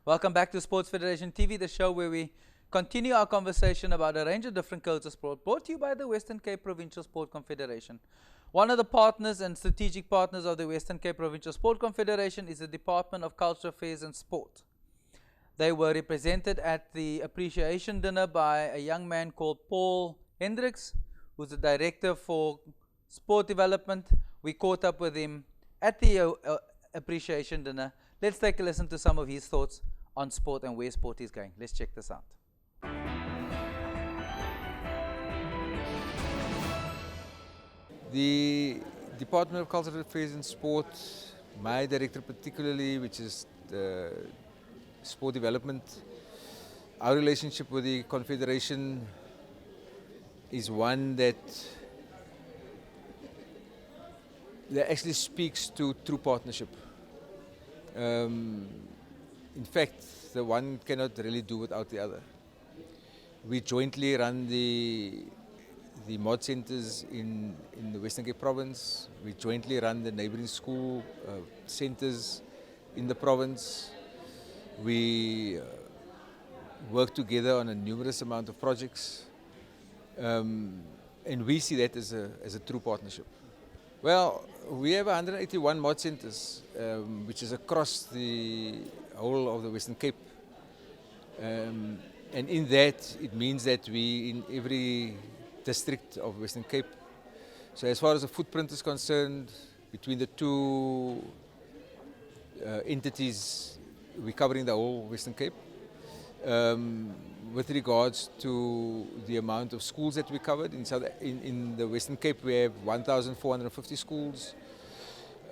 Welcome back to Sports Federation TV, the show where we continue our conversation about a range of different codes of sport, brought to you by the Western Cape Provincial Sport Confederation. One of the partners and strategic partners of the Western Cape Provincial Sport Confederation is the Department of Culture Affairs and Sport. They were represented at the appreciation dinner by a young man called Paul Hendricks, who's the director for sport development. We caught up with him at the appreciation dinner. Let's take a listen to some of his thoughts on sport and where sport is going. Let's check this out. The Department of Cultural Affairs and Sport, my director particularly, which is the sport development, our relationship with the Confederation is one that actually speaks to true partnership. In fact, the one cannot really do without the other. We jointly run the mod centers in the Western Cape province. We jointly run the neighboring school centers in the province. We work together on a numerous amount of projects. And we see that as a true partnership. Well, we have 181 mod centers, which is across the whole of the Western Cape. And in that, it means that we in every district of Western Cape. So as far as the footprint is concerned, between the two entities, we're covering the whole Western Cape. With regards to the amount of schools that we covered, in the Western Cape we have 1,450 schools.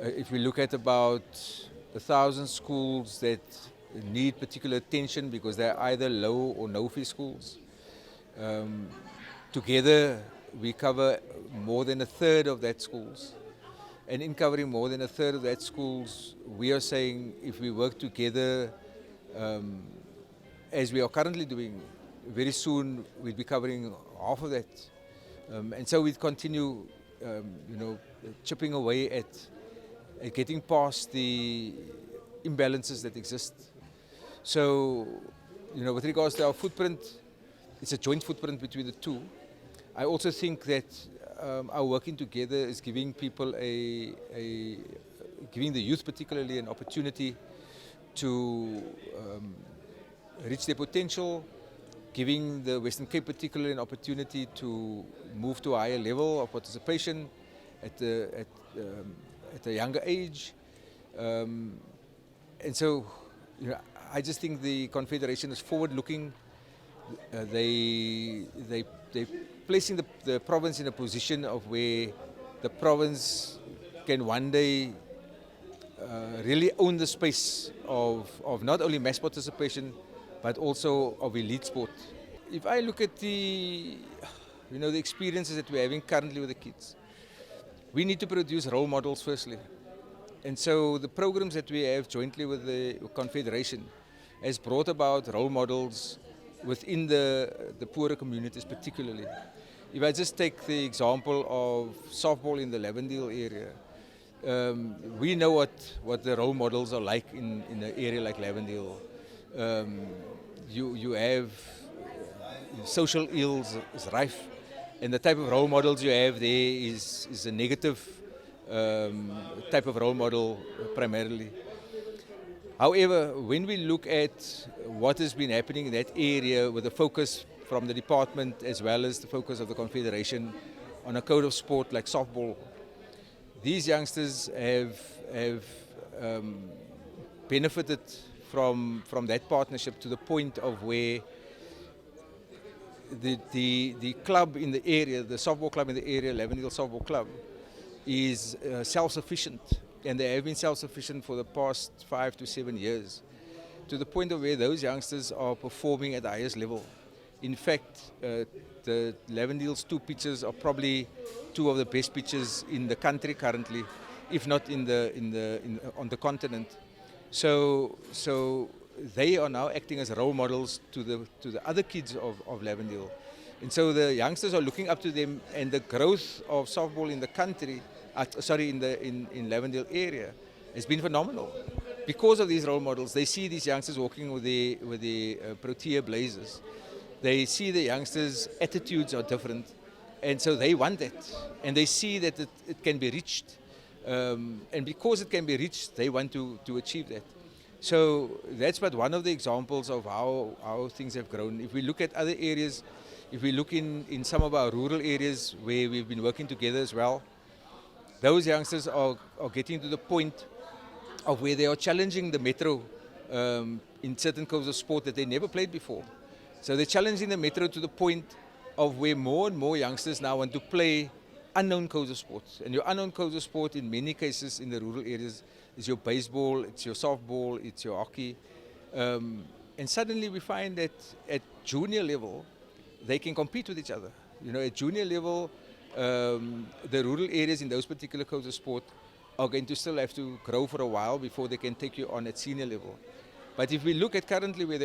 If we look at about 1,000 schools that need particular attention because they're either low or no fee schools. Together we cover more than a third of that schools. And in covering more than a third of that schools, we are saying if we work together as we are currently doing, very soon we'll be covering half of that. And so we continue chipping away at getting past the imbalances that exist. So, with regards to our footprint, it's a joint footprint between the two. I also think that our working together is giving people giving the youth particularly an opportunity to reach their potential, giving the Western Cape particularly an opportunity to move to a higher level of participation at a younger age. And so, I just think the Confederation is forward-looking. They're placing the province in a position of where the province can one day really own the space of not only mass participation, but also of elite sport. If I look at the experiences that we're having currently with the kids, we need to produce role models firstly. And so the programs that we have jointly with the Confederation has brought about role models within the poorer communities particularly. If I just take the example of softball in the Lavendale area, we know what the role models are like in an area like Lavendale. You have social ills is rife, and the type of role models you have there is a negative type of role model primarily. However, when we look at what has been happening in that area with the focus from the department as well as the focus of the Confederation on a code of sport like softball, these youngsters have benefited from that partnership to the point of where the club in the area, the softball club in the area, Lavendale Softball Club, is self-sufficient. And they have been self-sufficient for the past 5 to 7 years, to the point of where those youngsters are performing at the highest level. In fact, the Lavendale's two pitches are probably two of the best pitches in the country currently, if not on the continent. So they are now acting as role models to the other kids of Lavendale. And so the youngsters are looking up to them, and the growth of softball in the country, in Lavendale area, has been phenomenal. because of these role models, they see these youngsters walking with the Protea blazers. They see the youngsters' attitudes are different, and so they want that. And they see that it can be reached. And because it can be reached, they want to achieve that. So that's but one of the examples of how things have grown. If we look at other areas, if we look in some of our rural areas where we've been working together as well, those youngsters are getting to the point of where they are challenging the metro in certain codes of sport that they never played before. So they're challenging the metro to the point of where more and more youngsters now want to play unknown codes of sports. And your unknown codes of sport in many cases in the rural areas is your baseball, it's your softball, it's your hockey. And suddenly we find that at junior level, they can compete with each other. You know, at junior level, the rural areas in those particular codes of sport are going to still have to grow for a while before they can take you on at senior level. But if we look at currently where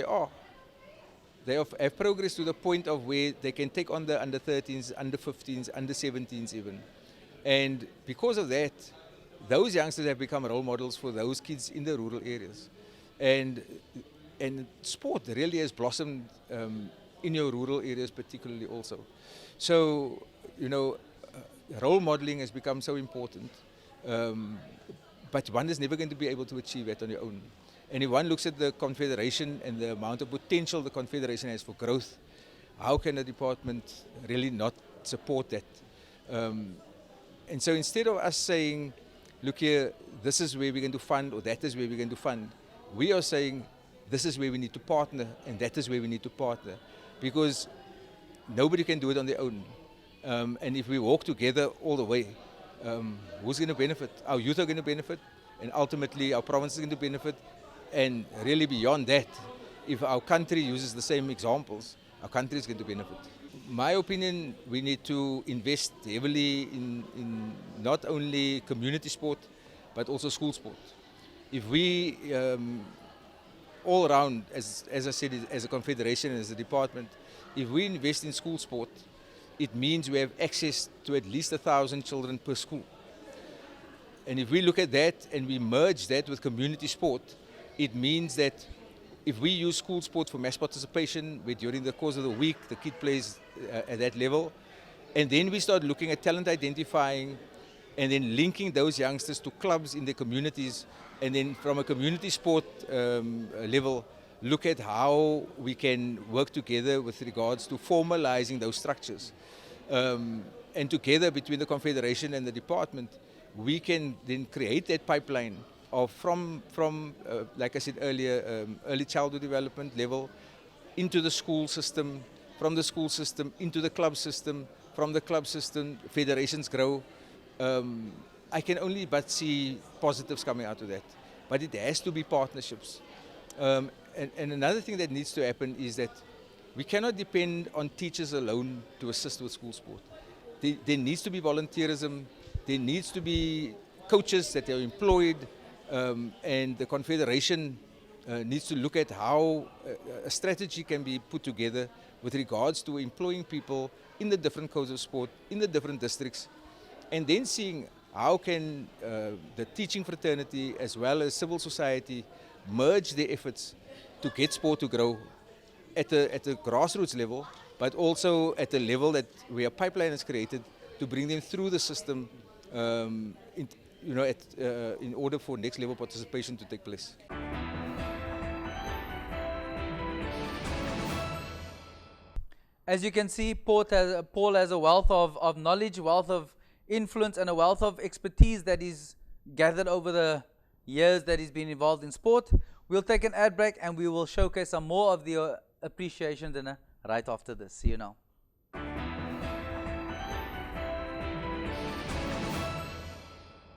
they have progressed to the point of where they can take on the under 13s, under 15s, under 17s even. And because of that, those youngsters have become role models for those kids in the rural areas. And sport really has blossomed in your rural areas particularly also. So, you know, role modeling has become so important. But one is never going to be able to achieve that on your own. And if one looks at the Confederation and the amount of potential the Confederation has for growth, how can the department really not support that? And so instead of us saying, look here, this is where we're going to fund or that is where we're going to fund, we are saying this is where we need to partner and that is where we need to partner. Because nobody can do it on their own. And if we walk together all the way, who's going to benefit? Our youth are going to benefit, and ultimately our province is going to benefit. And really beyond that, if our country uses the same examples, our country is going to benefit. My opinion, we need to invest heavily in not only community sport, but also school sport. If we, all around, as I said, as a confederation, as a department, if we invest in school sport, it means we have access to at least 1,000 children per school. And if we look at that and we merge that with community sport, it means that if we use school sport for mass participation, where during the course of the week the kid plays at that level, and then we start looking at talent identifying and then linking those youngsters to clubs in their communities, and then from a community sport level, look at how we can work together with regards to formalizing those structures. And together between the Confederation and the department, we can then create that pipeline of from like I said earlier, early childhood development level into the school system, from the school system into the club system, from the club system, federations grow. I can only but see positives coming out of that. But it has to be partnerships. And another thing that needs to happen is that we cannot depend on teachers alone to assist with school sport. There needs to be volunteerism, there needs to be coaches that are employed, and the Confederation needs to look at how a strategy can be put together with regards to employing people in the different codes of sport, in the different districts, and then seeing how can the teaching fraternity as well as civil society merge their efforts to get sport to grow at a grassroots level, but also at a level that where a pipeline is created to bring them through the system in order for next level participation to take place. As you can see, Paul has a wealth of knowledge, wealth of influence, and a wealth of expertise that he's gathered over the years that he's been involved in sport. We'll take an ad break and we will showcase some more of the appreciation dinner right after this. See you now.